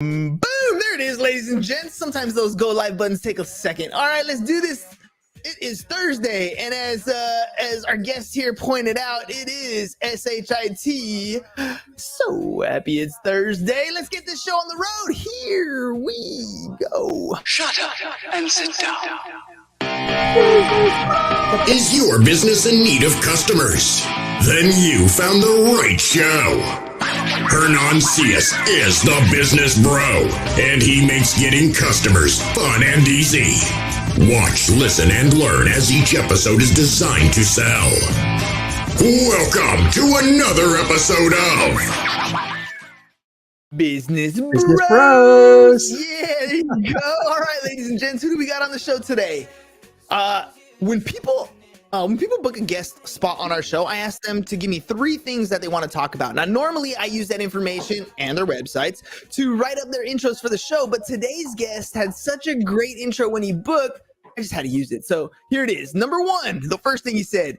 Boom! There it is, ladies and gents. Sometimes those go live buttons take a second. All right, let's do this. It is Thursday, and as our guest here pointed out, it is SHIT. So happy it's Thursday. Let's get this show on the road. Here we go. Shut up and sit down. Is your business in need of customers? Then you found the right show. Hernan Cias is the business bro, and he makes getting customers fun and easy. Watch, listen, and learn as each episode is designed to sell. Welcome to another episode of Business Bros. Yeah, there you go. All right, ladies and gents, who do we got on the show today? When people book a guest spot on our show, I ask them to give me 3 things that they want to talk about. Now, normally I use that information and their websites to write up their intros for the show, but today's guest had such a great intro when he booked, I just had to use it. So here it is. Number 1, the first thing he said,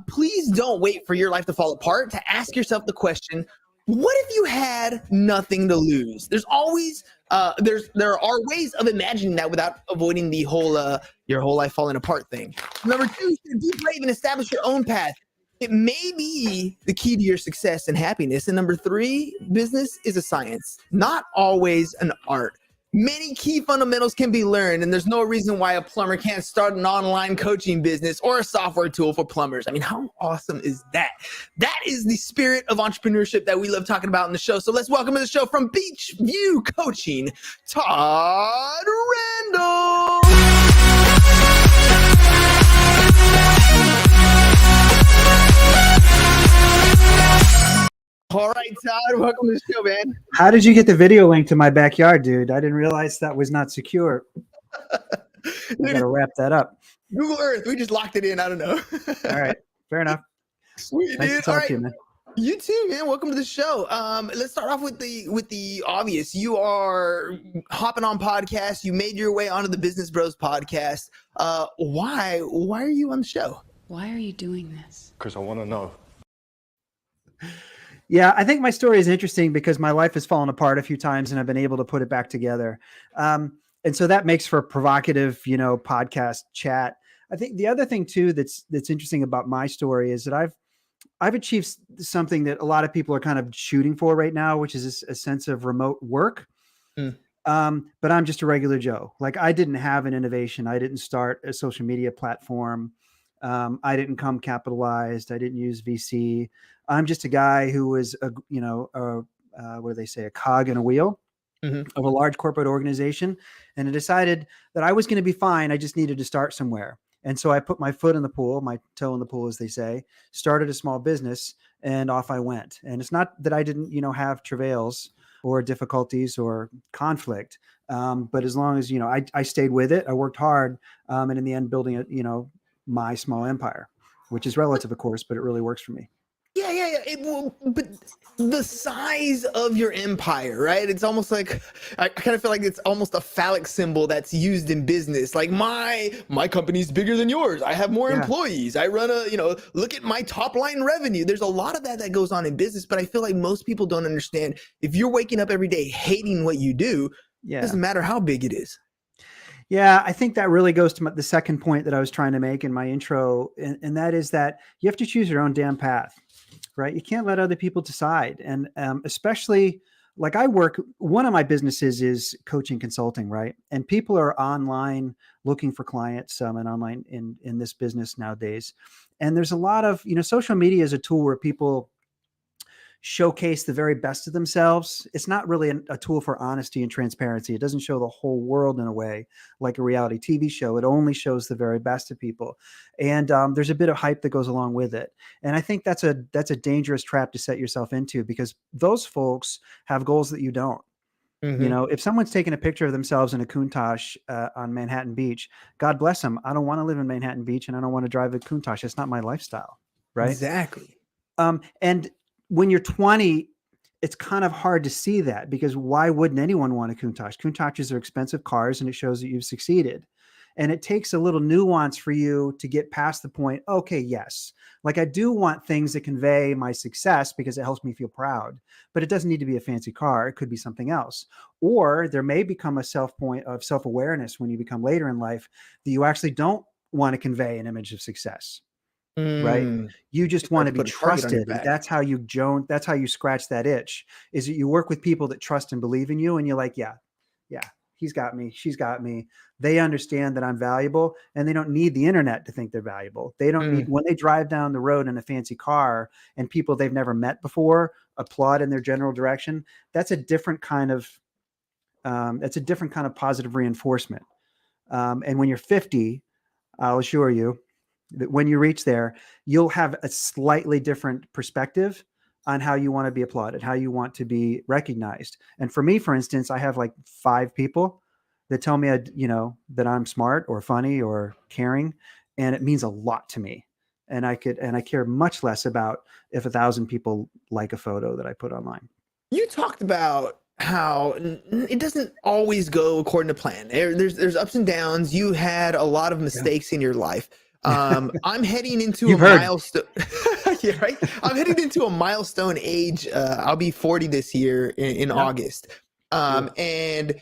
please don't wait for your life to fall apart to ask yourself the question, what if you had nothing to lose? There's always there are ways of imagining that without avoiding the whole your whole life falling apart thing. Number 2, be brave and establish your own path. It may be the key to your success and happiness. And number 3, business is a science, not always an art. Many key fundamentals can be learned, and there's no reason why a plumber can't start an online coaching business or a software tool for plumbers. I mean, how awesome is that? That is the spirit of entrepreneurship that we love talking about in the show. So let's welcome to the show from Beachview Coaching, Todd Randall. All right, Todd, welcome to the show, man. How did you get the video link to my backyard, dude? I didn't realize that was not secure. I gotta wrap that up. Google Earth, we just locked it in. I don't know. All right, fair enough. Sweet, Nice dude. to talk All right. to you, man. You too, man. Welcome to the show. Let's start off with the obvious. You are hopping on podcasts. You made your way onto the Business Bros podcast. Why are you on the show? Why are you doing this? Because I want to know. Yeah, I think my story is interesting because my life has fallen apart a few times and I've been able to put it back together. And so that makes for a provocative, podcast chat. I think the other thing too that's interesting about my story is that I've achieved something that a lot of people are kind of shooting for right now, which is a sense of remote work. But I'm just a regular Joe. Like, I didn't have an innovation. I didn't start a social media platform. I didn't come capitalized. I didn't use VC. I'm just a guy who was what do they say? A cog in a wheel of a large corporate organization. And I decided that I was going to be fine. I just needed to start somewhere. And so I put my foot in the pool, my toe in the pool, as they say, started a small business, and off I went. And it's not that I didn't, have travails or difficulties or conflict. But as long as, I stayed with it, I worked hard. And in the end, building my small empire, which is relative, of course, but it really works for me. Yeah. But the size of your empire, right? It's almost like, I kind of feel like it's almost a phallic symbol that's used in business. Like, my company's bigger than yours. I have more employees. I run look at my top line revenue. There's a lot of that goes on in business, but I feel like most people don't understand. If you're waking up every day hating what you do, it doesn't matter how big it is. Yeah, I think that really goes to the second point that I was trying to make in my intro, and that is that you have to choose your own damn path, right? You can't let other people decide. And especially, like, one of my businesses is coaching consulting, right? And people are online looking for clients and online in this business nowadays. And there's a lot of, social media is a tool where people showcase the very best of themselves. It's not really a tool for honesty and transparency. It doesn't show the whole world in a way like a reality TV show. It only shows the very best of people. And there's a bit of hype that goes along with it. And I think that's a dangerous trap to set yourself into, because those folks have goals that you don't. If someone's taking a picture of themselves in a Countach on Manhattan Beach, God bless them. I don't want to live in Manhattan Beach, and I don't want to drive a Countach. It's not my lifestyle, right? Exactly. And when you're 20, it's kind of hard to see that, because why wouldn't anyone want a Countach? Countaches are expensive cars, and it shows that you've succeeded. And it takes a little nuance for you to get past the point. Okay, yes. Like I do want things that convey my success because it helps me feel proud, but it doesn't need to be a fancy car. It could be something else. Or there may become a point of self-awareness when you become later in life that you actually don't want to convey an image of success. Right. You just want to be trusted. And that's how you scratch that itch, is that you work with people that trust and believe in you. And you're like, yeah, he's got me. She's got me. They understand that I'm valuable, and they don't need the internet to think they're valuable. They don't need, when they drive down the road in a fancy car and people they've never met before applaud in their general direction. That's a different kind of positive reinforcement. And when you're 50, I'll assure you that when you reach there, you'll have a slightly different perspective on how you want to be applauded, how you want to be recognized. And for me, for instance, I have like 5 people that tell me, that I'm smart or funny or caring. And it means a lot to me. And I care much less about if 1,000 people like a photo that I put online. You talked about how it doesn't always go according to plan. There's ups and downs. You had a lot of mistakes in your life. I'm heading into a milestone. Yeah, right. I'm heading into a milestone age. I'll be 40 this year in August. And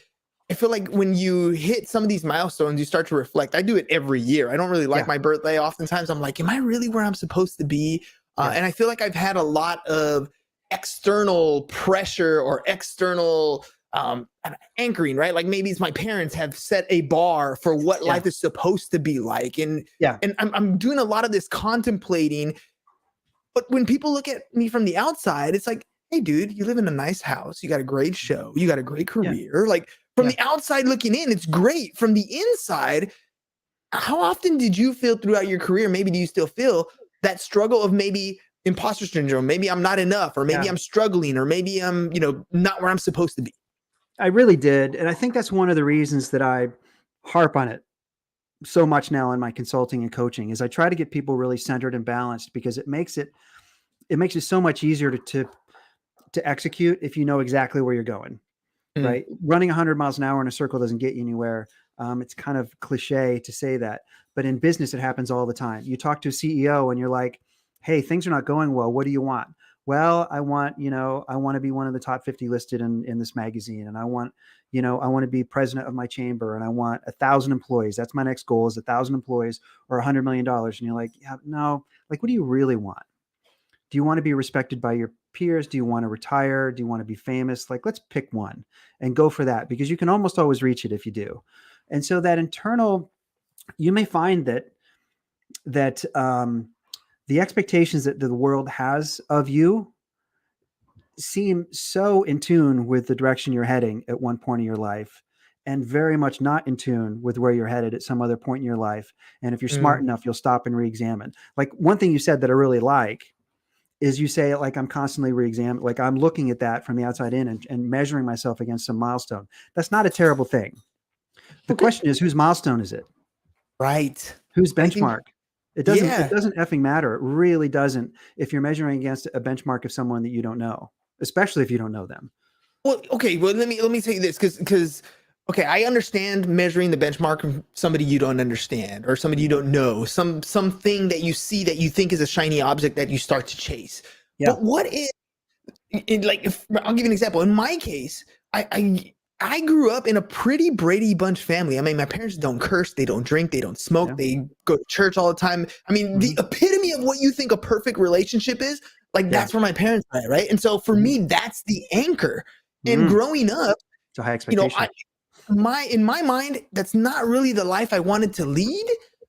I feel like when you hit some of these milestones, you start to reflect. I do it every year. I don't really like my birthday. Oftentimes I'm like, am I really where I'm supposed to be? And I feel like I've had a lot of external pressure or external anchoring, right? Like maybe it's my parents have set a bar for what life is supposed to be like. And I'm doing a lot of this contemplating. But when people look at me from the outside, it's like, hey, dude, you live in a nice house. You got a great show. You got a great career. Like from the outside looking in, it's great. From the inside, how often did you feel throughout your career? Maybe do you still feel that struggle of maybe imposter syndrome? Maybe I'm not enough, or maybe I'm struggling, or maybe I'm, not where I'm supposed to be. I really did. And I think that's one of the reasons that I harp on it so much now in my consulting and coaching, is I try to get people really centered and balanced, because it makes it so much easier to execute if you know exactly where you're going, right? Running 100 miles an hour in a circle doesn't get you anywhere. It's kind of cliche to say that, but in business, it happens all the time. You talk to a CEO and you're like, hey, things are not going well. What do you want? Well, I want to be one of the top 50 listed in this magazine. And I want to be president of my chamber, and I want 1,000 employees. That's my next goal, is 1,000 employees or $100 million. And you're like, yeah, no, like, what do you really want? Do you want to be respected by your peers? Do you want to retire? Do you want to be famous? Like, let's pick one and go for that, because you can almost always reach it if you do. And so that internal, you may find that the expectations that the world has of you seem so in tune with the direction you're heading at one point in your life, and very much not in tune with where you're headed at some other point in your life. And if you're smart enough, you'll stop and re-examine. Like, one thing you said that I really like is you say, like, I'm constantly re-examining, like I'm looking at that from the outside in and measuring myself against some milestone. That's not a terrible thing. The question is, whose milestone is it? Right. Whose benchmark? It doesn't effing matter. It really doesn't, if you're measuring against a benchmark of someone that you don't know, especially if you don't know them. Well, okay. Well, let me say this, because I understand measuring the benchmark of somebody you don't understand, or somebody you don't know, something that you see that you think is a shiny object that you start to chase. Yeah. But what is, I'll give you an example. In my case, I grew up in a pretty Brady Bunch family. I mean, my parents don't curse, they don't drink, they don't smoke, they go to church all the time. I mean, the epitome of what you think a perfect relationship is, like, that's where my parents are, right? And so for me, that's the anchor. And growing up, it's a high expectation. In my mind, that's not really the life I wanted to lead.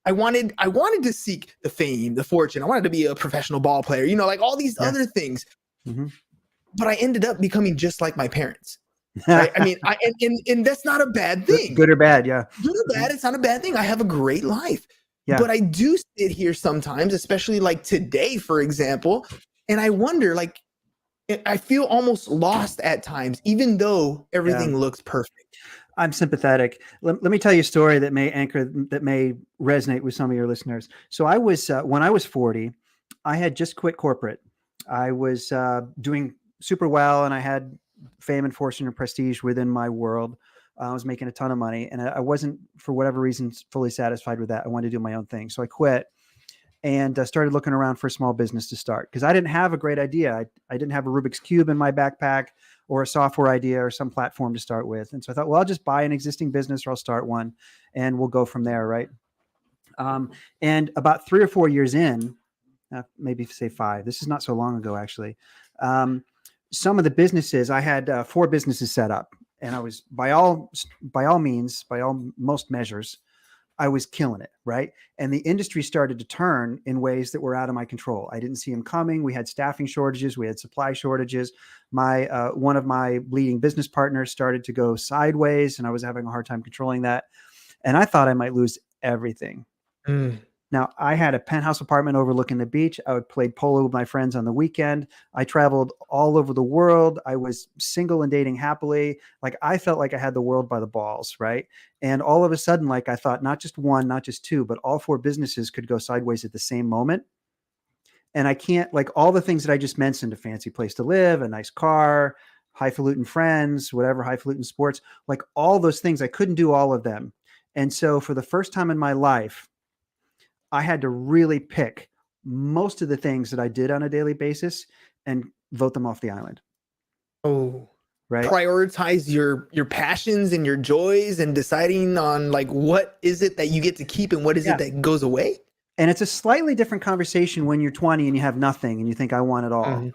I wanted to seek the fame, the fortune. I wanted to be a professional ball player, like all these other things. But I ended up becoming just like my parents. Right? I mean, and that's not a bad thing. Good or bad, yeah. Good or bad, it's not a bad thing. I have a great life. Yeah. But I do sit here sometimes, especially like today, for example, and I wonder, like, I feel almost lost at times, even though everything looks perfect. I'm sympathetic. Let me tell you a story that may resonate with some of your listeners. So I was, when I was 40, I had just quit corporate. I was doing super well, and I had fame and fortune and prestige within my world. I was making a ton of money, and I wasn't, for whatever reason, fully satisfied with that. I wanted to do my own thing. So I quit and started looking around for a small business to start, because I didn't have a great idea. I didn't have a Rubik's Cube in my backpack or a software idea or some platform to start with. And so I thought, well, I'll just buy an existing business or I'll start one and we'll go from there. Right. And about 3 or 4 years in, maybe say 5, this is not so long ago, actually. Some of the businesses, I had 4 businesses set up, and I was by all means, most measures, I was killing it. Right. And the industry started to turn in ways that were out of my control. I didn't see them coming. We had staffing shortages. We had supply shortages. One of my leading business partners started to go sideways, and I was having a hard time controlling that. And I thought I might lose everything. Now, I had a penthouse apartment overlooking the beach. I would play polo with my friends on the weekend. I traveled all over the world. I was single and dating happily. Like, I felt like I had the world by the balls, right? And all of a sudden, like, I thought not just one, not just 2, but all 4 businesses could go sideways at the same moment. And I can't, like, all the things that I just mentioned, a fancy place to live, a nice car, highfalutin friends, whatever, highfalutin sports, like all those things, I couldn't do all of them. And so for the first time in my life, I had to really pick most of the things that I did on a daily basis and vote them off the island. Oh, right. Prioritize your passions and your joys, and deciding on, like, what is it that you get to keep and what is it that goes away. And it's a slightly different conversation when you're 20 and you have nothing and you think, I want it all. Mm-hmm.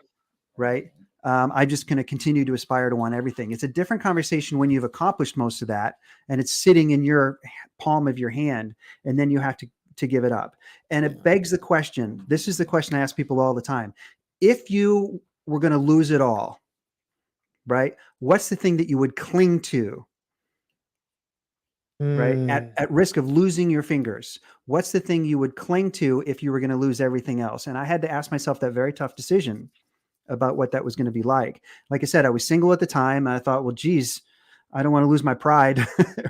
Right. I'm just going to continue to aspire to want everything. It's a different conversation when you've accomplished most of that and it's sitting in your palm of your hand, and then you have to give it up. And it begs the question. This is the question I ask people all the time. If you were going to lose it all, right? What's the thing that you would cling to? Right? At risk of losing your fingers. What's the thing you would cling to if you were going to lose everything else? And I had to ask myself that very tough decision about what that was going to be like. Like I said, I was single at the time. And I thought, well, geez, I don't want to lose my pride.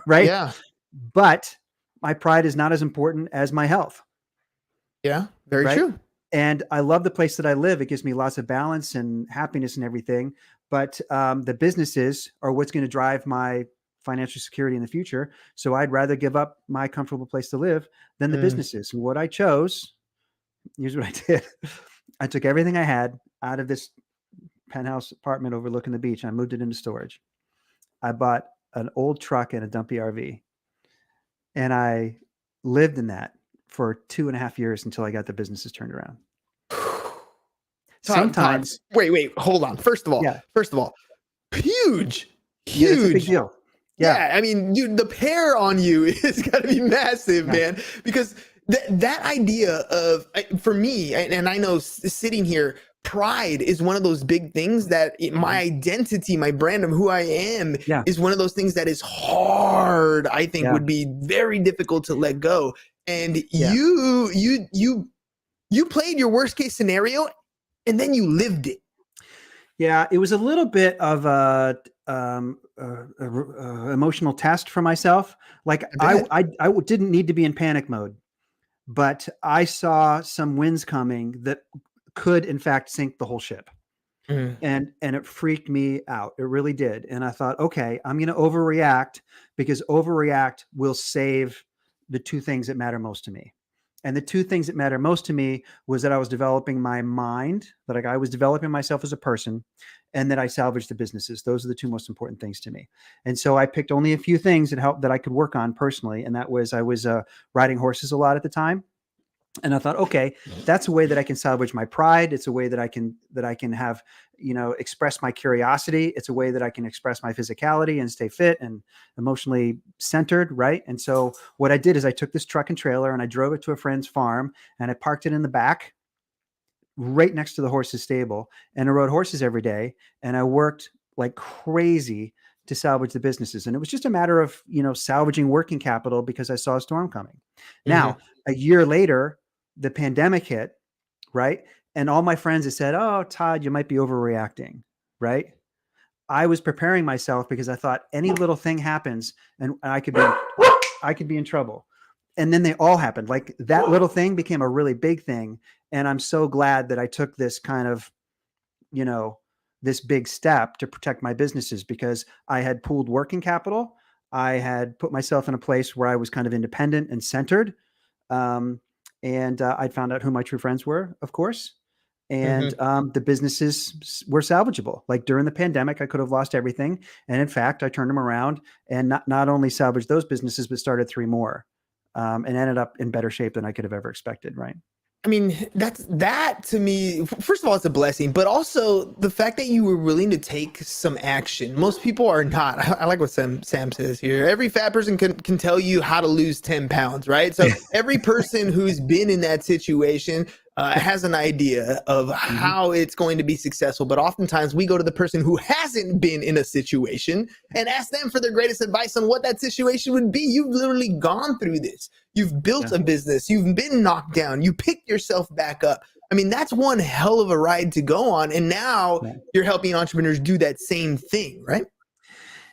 Right. Yeah. But my pride is not as important as my health. Yeah. Very true. And I love the place that I live. It gives me lots of balance and happiness and everything. But the businesses are what's going to drive my financial security in the future. So I'd rather give up my comfortable place to live than the businesses. And what I chose, here's what I did. I took everything I had out of this penthouse apartment overlooking the beach, and I moved it into storage. I bought an old truck and a dumpy RV, and I lived in that for 2.5 years until I got the businesses turned around. Sometimes, wait, hold on. First of all, huge. Yeah, it's a big deal. Yeah. I mean, dude, the pair on you is got to be massive, man, because that idea of, for me, and I know sitting here, pride is one of those big things that my identity, my brand of who I am is one of those things that is hard. I think would be very difficult to let go. And you played your worst case scenario, and then you lived it. Yeah, it was a little bit of a emotional test for myself. Like I didn't need to be in panic mode, but I saw some winds coming that could in fact sink the whole ship. And it freaked me out. It really did. And I thought, okay, I'm going to overreact, because overreact will save the 2 things that matter most to me. And the 2 things that matter most to me was that I was developing my mind, that I was developing myself as a person, and that I salvaged the businesses. Those are the 2 most important things to me. And so I picked only a few things that I could work on personally. And that was, I was riding horses a lot at the time. And I thought, okay, that's a way that I can salvage my pride. It's a way that I can have, express my curiosity. It's a way that I can express my physicality and stay fit and emotionally centered. Right. And so what I did is I took this truck and trailer and I drove it to a friend's farm, and I parked it in the back right next to the horse's stable. And I rode horses every day, and I worked like crazy to salvage the businesses. And it was just a matter of, salvaging working capital, because I saw a storm coming. Now, a year later, the pandemic hit, right? And all my friends had said, oh, Todd, you might be overreacting, right? I was preparing myself because I thought any little thing happens and I could be in trouble. And then they all happened. Like, that little thing became a really big thing. And I'm so glad that I took this kind of, this big step to protect my businesses, because I had pooled working capital. I had put myself in a place where I was kind of independent and centered. I'd found out who my true friends were, of course. And Mhm. the businesses were salvageable. Like during the pandemic, I could have lost everything. And in fact, I turned them around and not only salvaged those businesses, but started 3 more, and ended up in better shape than I could have ever expected. Right. I mean, that to me, first of all, it's a blessing, but also the fact that you were willing to take some action. Most people are not. I like what Sam says here. Every fat person can tell you how to lose 10 pounds, right? So every person who's been in that situation has an idea of how it's going to be successful. But oftentimes we go to the person who hasn't been in a situation and ask them for their greatest advice on what that situation would be. You've literally gone through this. You've built a business. You've been knocked down. You picked yourself back up. I mean, that's one hell of a ride to go on. And now you're helping entrepreneurs do that same thing, right?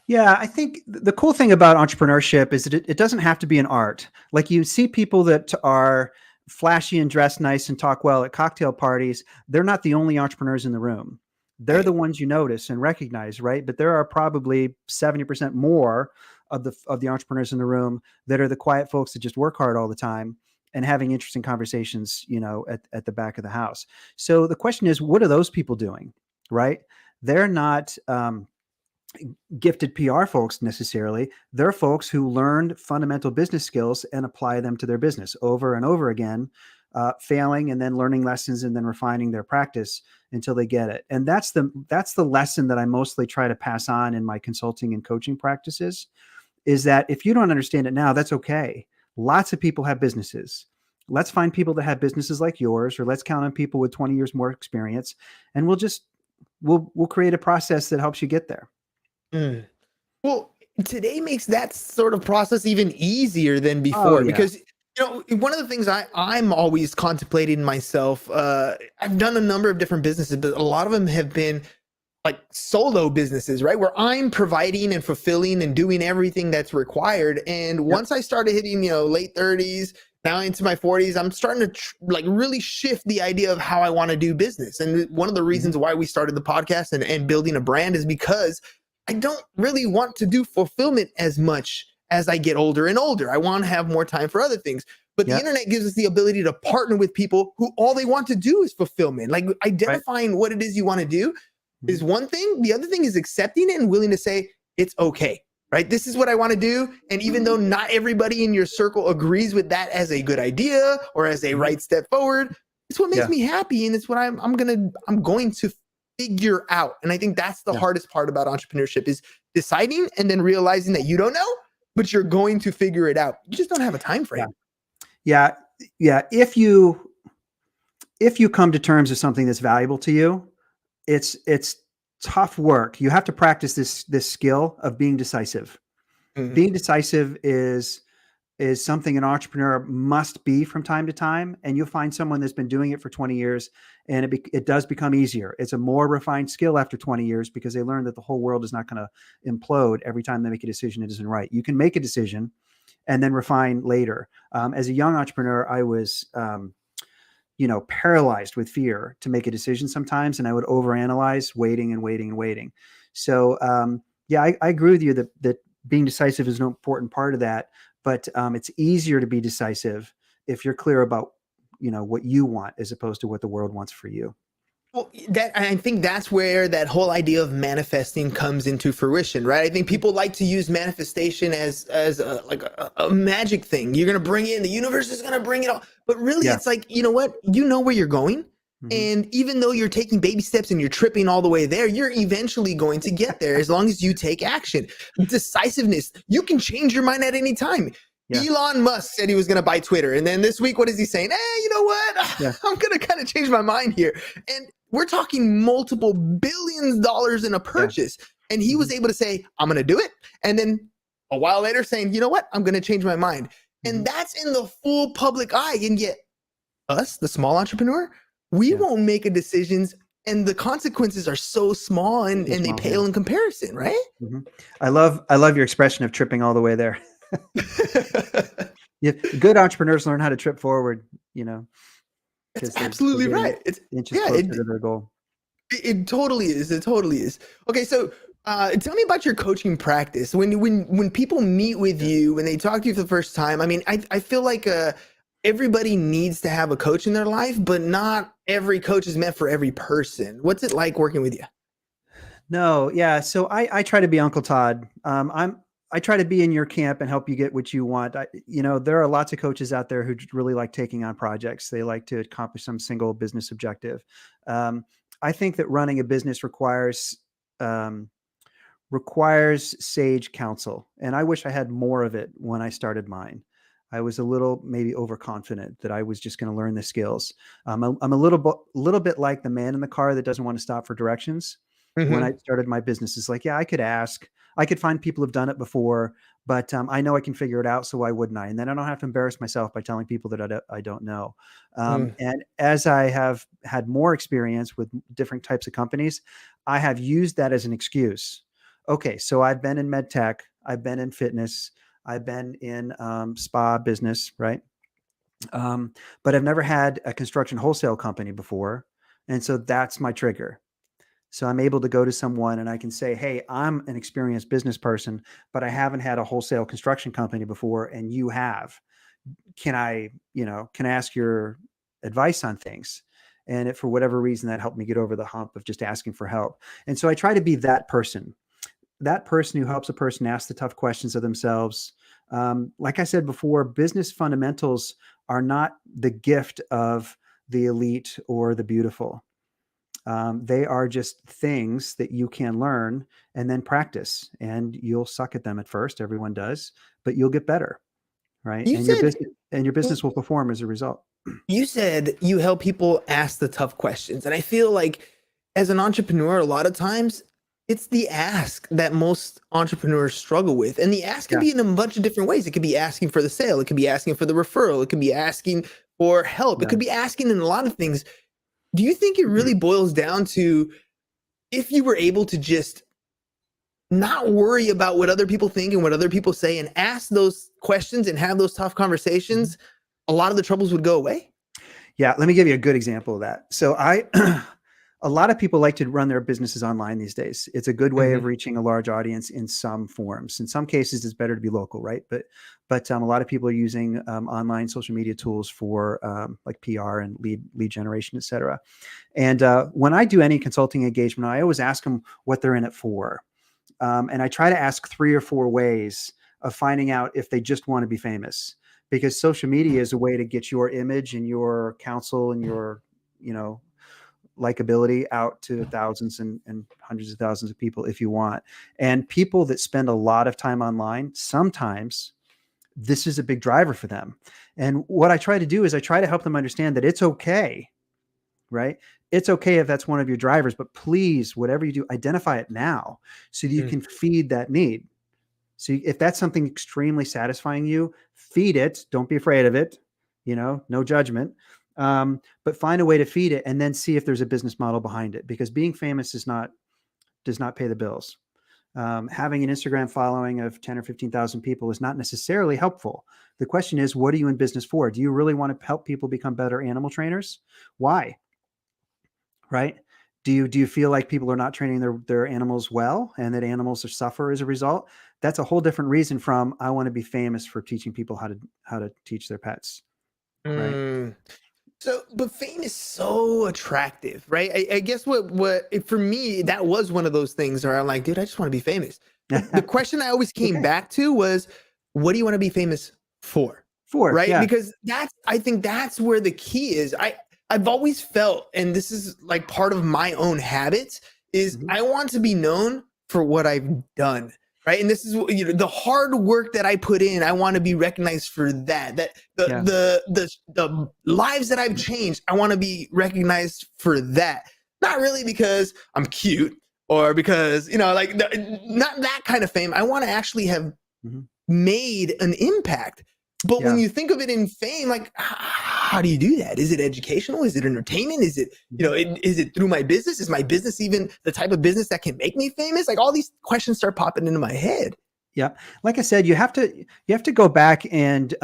Yeah, I think the cool thing about entrepreneurship is that it doesn't have to be an art. Like you see people that are flashy and dress nice and talk well at cocktail parties. They're not the only entrepreneurs in the room. They're the ones you notice and recognize, right? But there are probably 70% more of the entrepreneurs in the room that are the quiet folks that just work hard all the time and having interesting conversations, at the back of the house. So the question is, what are those people doing? Right? They're not gifted PR folks necessarily. They're folks who learned fundamental business skills and apply them to their business over and over again, failing and then learning lessons and then refining their practice until they get it. And that's the lesson that I mostly try to pass on in my consulting and coaching practices, is that if you don't understand it now, that's okay. Lots of people have businesses. Let's find people that have businesses like yours, or let's count on people with 20 years more experience, and we'll create a process that helps you get there. Well, today makes that sort of process even easier than before, because one of the things I'm always contemplating myself, I've done a number of different businesses, but a lot of them have been like solo businesses, right? Where I'm providing and fulfilling and doing everything that's required. And once I started hitting, late 30s, now into my 40s, I'm starting to really shift the idea of how I want to do business. And one of the reasons why we started the podcast and building a brand is because I don't really want to do fulfillment as much as I get older and older. I want to have more time for other things. But the internet gives us the ability to partner with people who all they want to do is fulfillment. Like identifying what it is you want to do is one thing. The other thing is accepting it and willing to say, it's okay, right? This is what I want to do. And even though not everybody in your circle agrees with that as a good idea or as a right step forward, it's what makes me happy. And it's what I'm going to figure out. And I think that's the hardest part about entrepreneurship, is deciding and then realizing that you don't know, but you're going to figure it out. You just don't have a time frame. Yeah. If you come to terms with something that's valuable to you, it's tough work. You have to practice this skill of being decisive. Being decisive is something an entrepreneur must be from time to time. And you'll find someone that's been doing it for 20 years and it does become easier. It's a more refined skill after 20 years because they learn that the whole world is not going to implode every time they make a decision that isn't right. You can make a decision and then refine later. As a young entrepreneur, I was, paralyzed with fear to make a decision sometimes. And I would overanalyze, waiting. So, I agree with you that being decisive is an important part of that. But it's easier to be decisive if you're clear about, what you want as opposed to what the world wants for you. Well, I think that's where that whole idea of manifesting comes into fruition, right? I think people like to use manifestation as a magic thing. You're going to bring it in, the universe is going to bring it all. But really, it's like, you know what? You know where you're going. And even though you're taking baby steps and you're tripping all the way there, you're eventually going to get there as long as you take action. Decisiveness, you can change your mind at any time. Elon Musk said he was going to buy Twitter. And then this week, what is he saying? You know what? I'm going to kind of change my mind here. And we're talking multiple billions of dollars in a purchase. And he was able to say, I'm going to do it. And then a while later saying, you know what? I'm going to change my mind. And that's in the full public eye. And yet us, the small entrepreneur, we won't make a decisions, and the consequences are so small and they pale in comparison, right? I love your expression of tripping all the way there. Good entrepreneurs learn how to trip forward, It's absolutely right. It's inches closer to their goal. It totally is. Okay, so Tell me about your coaching practice. When people meet with you, when they talk to you for the first time, I mean, I feel like everybody needs to have a coach in their life, but not every coach is meant for every person. What's it like working with you? No, yeah. So I try to be Uncle Todd. I try to be in your camp and help you get what you want. There are lots of coaches out there who really like taking on projects. They like to accomplish some single business objective. I think that running a business requires sage counsel. And I wish I had more of it when I started mine. I was a little maybe overconfident that I was just going to learn the skills. I'm a little bit like the man in the car that doesn't want to stop for directions. When I started my business, it's like, yeah, I could ask, I could find people who've done it before, but I know I can figure it out. So why wouldn't I? And then I don't have to embarrass myself by telling people that I don't know. And as I have had more experience with different types of companies, I have used that as an excuse. Okay, so I've been in med tech, I've been in fitness, I've been in spa business, right? But I've never had a construction wholesale company before. And so that's my trigger. So I'm able to go to someone and I can say, hey, I'm an experienced business person, but I haven't had a wholesale construction company before and you have. Can I ask your advice on things? And if for whatever reason that helped me get over the hump of just asking for help. And so I try to be that person who helps a person ask the tough questions of themselves. Like I said before, business fundamentals are not the gift of the elite or the beautiful. They are just things that you can learn and then practice, and you'll suck at them at first. Everyone does, but you'll get better, right? Your business will perform as a result. You said you help people ask the tough questions, and I feel like as an entrepreneur, a lot of times it's the ask that most entrepreneurs struggle with, and the ask can be in a bunch of different ways. It could be asking for the sale, it could be asking for the referral, it could be asking for help, it could be asking in a lot of things. Do you think it really boils down to if you were able to just not worry about what other people think and what other people say and ask those questions and have those tough conversations, a lot of the troubles would go away? Yeah, let me give you a good example of that. So a lot of people like to run their businesses online these days. It's a good way of reaching a large audience in some forms. In some cases, it's better to be local, right? But a lot of people are using online social media tools for like PR and lead generation, et cetera. And when I do any consulting engagement, I always ask them what they're in it for. And I try to ask 3 or 4 ways of finding out if they just want to be famous, because social media is a way to get your image and your counsel and your, likability out to thousands and hundreds of thousands of people if you want. And people that spend a lot of time online, sometimes this is a big driver for them. And what I try to do is I try to help them understand that it's okay, right? It's okay if that's one of your drivers, but please, whatever you do, identify it now so that you can feed that need. So if that's something extremely satisfying you, feed it. Don't be afraid of it. No judgment. But find a way to feed it and then see if there's a business model behind it, because being famous does not pay the bills. Having an Instagram following of 10 or 15,000 people is not necessarily helpful. The question is, what are you in business for? Do you really want to help people become better animal trainers? Why? Right? Do you feel like people are not training their animals well and that animals suffer as a result? That's a whole different reason from I want to be famous for teaching people how to teach their pets. Right. So, but fame is so attractive, right? I guess what for me, that was one of those things where I'm like, dude, I just want to be famous. The question I always came back to was, what do you want to be famous for? Right? Yeah. Because I think that's where the key is. I've always felt, and this is like part of my own habits, is I want to be known for what I've done. Right. And this is, the hard work that I put in. I want to be recognized for that, the lives that I've changed. I want to be recognized for that. Not really because I'm cute or because, not that kind of fame. I want to actually have made an impact. But when you think of it in fame, like, how do you do that? Is it educational? Is it entertainment? Is it, is it through my business? Is my business even the type of business that can make me famous? Like, all these questions start popping into my head. Yeah. Like I said, you have to go back and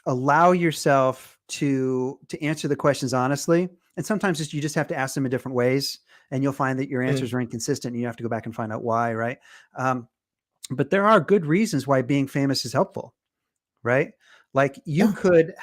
allow yourself to answer the questions honestly. And sometimes you just have to ask them in different ways. and you'll find that your answers are inconsistent and you have to go back and find out why. Right. But there are good reasons why being famous is helpful, right? Like you could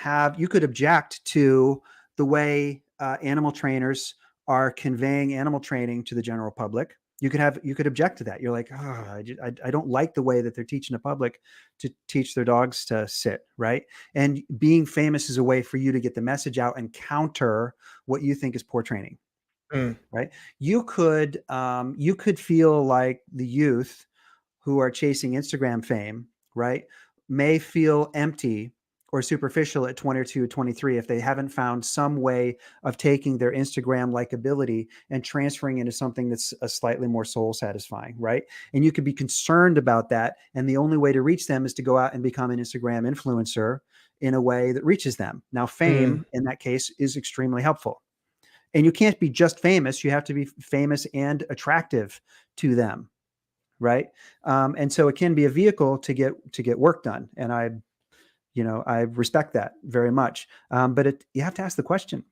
object to the way animal trainers are conveying animal training to the general public. You could object to that. You're like, oh, I don't like the way that they're teaching the public to teach their dogs to sit, right? And being famous is a way for you to get the message out and counter what you think is poor training, right? You could feel like the youth who are chasing Instagram fame, right, may feel empty or superficial at 22, 23 if they haven't found some way of taking their Instagram likability and transferring into something that's a slightly more soul satisfying, right? And you could be concerned about that. And the only way to reach them is to go out and become an Instagram influencer in a way that reaches them. Now, fame in that case is extremely helpful. And you can't be just famous. You have to be famous and attractive to them. Right. And so it can be a vehicle to get work done. And I respect that very much. But you have to ask the question.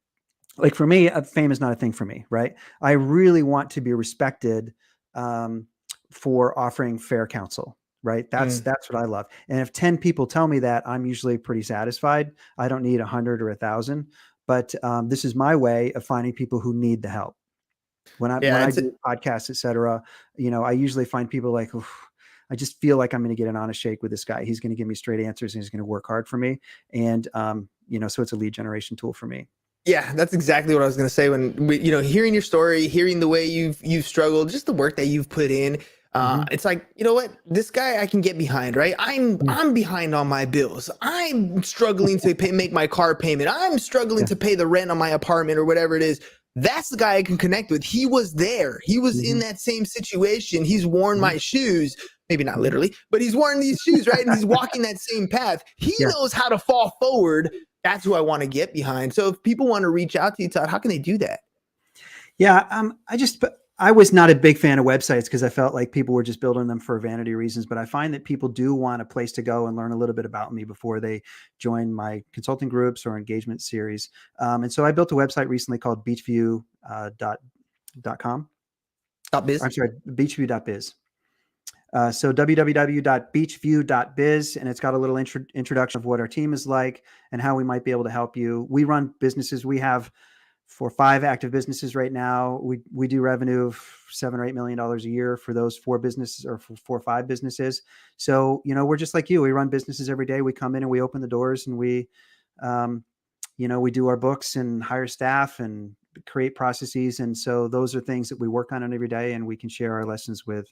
Like for me, fame is not a thing for me. Right. I really want to be respected for offering fair counsel. Right. That's what I love. And if 10 people tell me that, I'm usually pretty satisfied. I don't need 100 or 1,000. But this is my way of finding people who need the help. When I do podcasts, et cetera, I usually find people like, I just feel like I'm going to get an honest shake with this guy. He's going to give me straight answers and he's going to work hard for me. And, so it's a lead generation tool for me. Yeah, that's exactly what I was going to say when hearing your story, hearing the way you've struggled, just the work that you've put in. It's like, you know what, this guy I can get behind, right? I'm behind on my bills. I'm struggling to make my car payment. I'm struggling to pay the rent on my apartment or whatever it is. That's the guy I can connect with. He was there. He was in that same situation. He's worn my shoes, maybe not literally, but he's worn these shoes, right? And he's walking that same path. He knows how to fall forward. That's who I want to get behind. So if people want to reach out to you, Todd, how can they do that? Yeah, I was not a big fan of websites because I felt like people were just building them for vanity reasons. But I find that people do want a place to go and learn a little bit about me before they join my consulting groups or engagement series. And so I built a website recently called Beachview.com. .biz? I'm sorry, Beachview.biz. So www.beachview.biz, and it's got a little introduction of what our team is like and how we might be able to help you. We run businesses. We have 4 or 5 active businesses right now. We do revenue of $7 or $8 million a year for those 4 businesses or for 4 or 5 businesses. So, we're just like you. We run businesses every day. We come in and we open the doors and we do our books and hire staff and create processes. And so those are things that we work on every day, and we can share our lessons with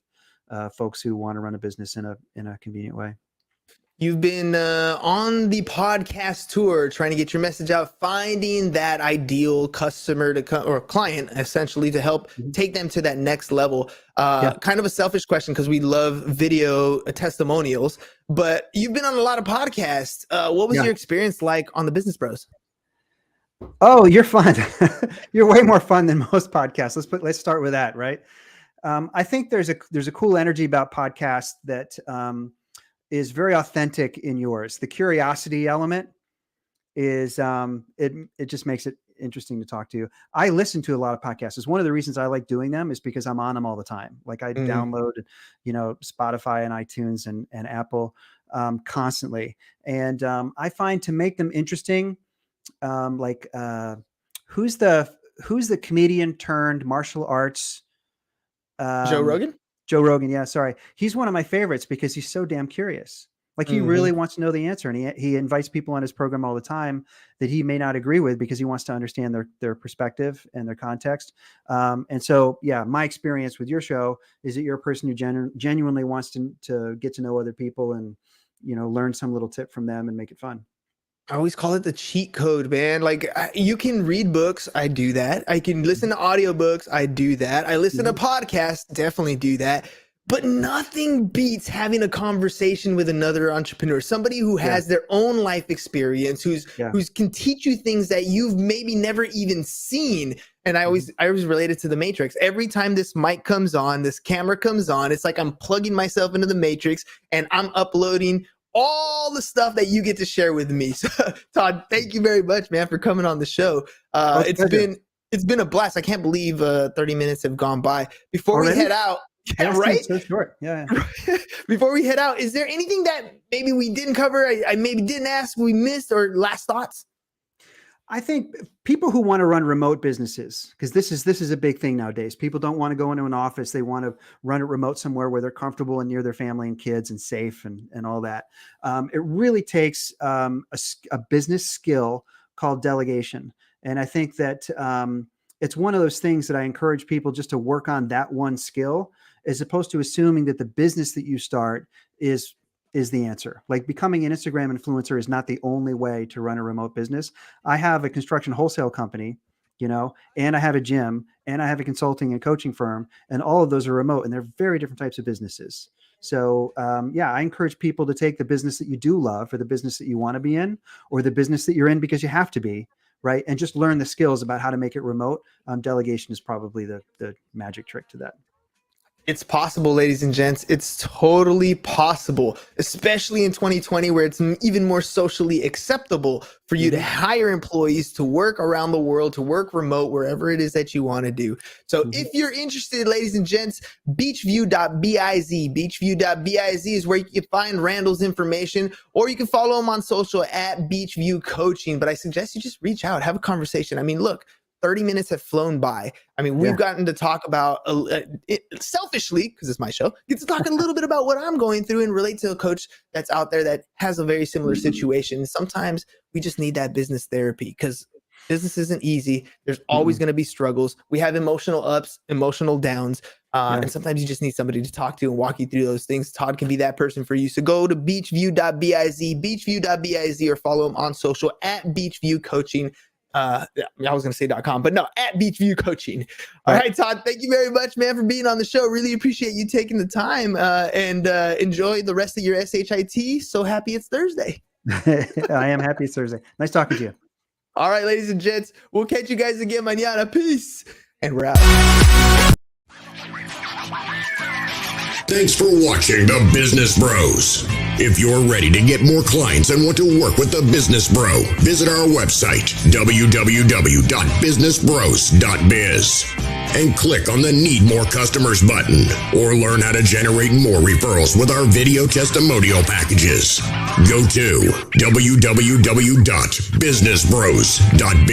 folks who want to run a business in a convenient way. You've been on the podcast tour trying to get your message out, finding that ideal customer or client, essentially, to help take them to that next level. Kind of a selfish question because we love video testimonials, but you've been on a lot of podcasts. What was your experience like on the Business Bros? Oh, you're fun. You're way more fun than most podcasts. Let's start with that, right? I think there's a cool energy about podcasts that is very authentic in yours. The curiosity element is it just makes it interesting to talk to you. I listen to a lot of podcasts. It's one of the reasons I like doing them is because I'm on them all the time. Like I download, Spotify and iTunes and Apple constantly. And I find to make them interesting, who's the comedian turned martial arts? Joe Rogan? Joe Rogan. Yeah. Sorry. He's one of my favorites because he's so damn curious. Like he really wants to know the answer. And he invites people on his program all the time that he may not agree with because he wants to understand their perspective and their context. And so, yeah, my experience with your show is that you're a person who genuinely wants to get to know other people and, learn some little tip from them and make it fun. I always call it the cheat code, man. Like you can read books. I do that. I can listen to audiobooks. I do that. I listen to podcasts. Definitely do that. But nothing beats having a conversation with another entrepreneur, somebody who has their own life experience, who's can teach you things that you've maybe never even seen. And I always relate it to the Matrix. Every time this mic comes on, this camera comes on, it's like I'm plugging myself into the Matrix and I'm uploading all the stuff that you get to share with me. So, Todd, thank you very much, man, for coming on the show. It's been It's been a blast. I can't believe 30 minutes have gone by. Before Already? we head out, Yeah, right? so short. Yeah. Before we head out, is there anything that maybe we didn't cover? I maybe didn't ask, we missed, or last thoughts? I think people who want to run remote businesses, because this is a big thing nowadays. People don't want to go into an office. They want to run it remote somewhere where they're comfortable and near their family and kids and safe and all that. It really takes a business skill called delegation. And I think that it's one of those things that I encourage people just to work on that one skill, as opposed to assuming that the business that you start is the answer. Like, becoming an Instagram influencer is not the only way to run a remote business. I have a construction wholesale company, and I have a gym, and I have a consulting and coaching firm, and all of those are remote, and they're very different types of businesses. So I encourage people to take the business that you do love, or the business that you want to be in, or the business that you're in because you have to be, right? And just learn the skills about how to make it remote. Delegation is probably the magic trick to that. It's possible, ladies and gents. It's totally possible, especially in 2020, where it's even more socially acceptable for you to hire employees to work around the world, to work remote, wherever it is that you want to do. So if you're interested, ladies and gents, beachview.biz. Beachview.biz is where you can find Randall's information, or you can follow him on social at Beachview Coaching. But I suggest you just reach out, have a conversation. I mean, look, 30 minutes have flown by. I mean, we've gotten to talk about, selfishly, because it's my show, get to talk a little bit about what I'm going through and relate to a coach that's out there that has a very similar situation. Sometimes we just need that business therapy, because business isn't easy. There's always going to be struggles. We have emotional ups, emotional downs. And sometimes you just need somebody to talk to and walk you through those things. Todd can be that person for you. So go to beachview.biz, beachview.biz, or follow him on social at Beachview Coaching. I was going to say .com, but no, at Beachview Coaching. All right, Todd, thank you very much, man, for being on the show. Really appreciate you taking the time, and enjoy the rest of your SHIT. So happy it's Thursday. I am happy it's Thursday. Nice talking to you. All right, ladies and gents, we'll catch you guys again mañana. Peace. And we're out. Thanks for watching The Business Bros. If you're ready to get more clients and want to work with The Business Bro, visit our website, www.businessbros.biz, and click on the Need More Customers button, or learn how to generate more referrals with our video testimonial packages. Go to www.businessbros.biz.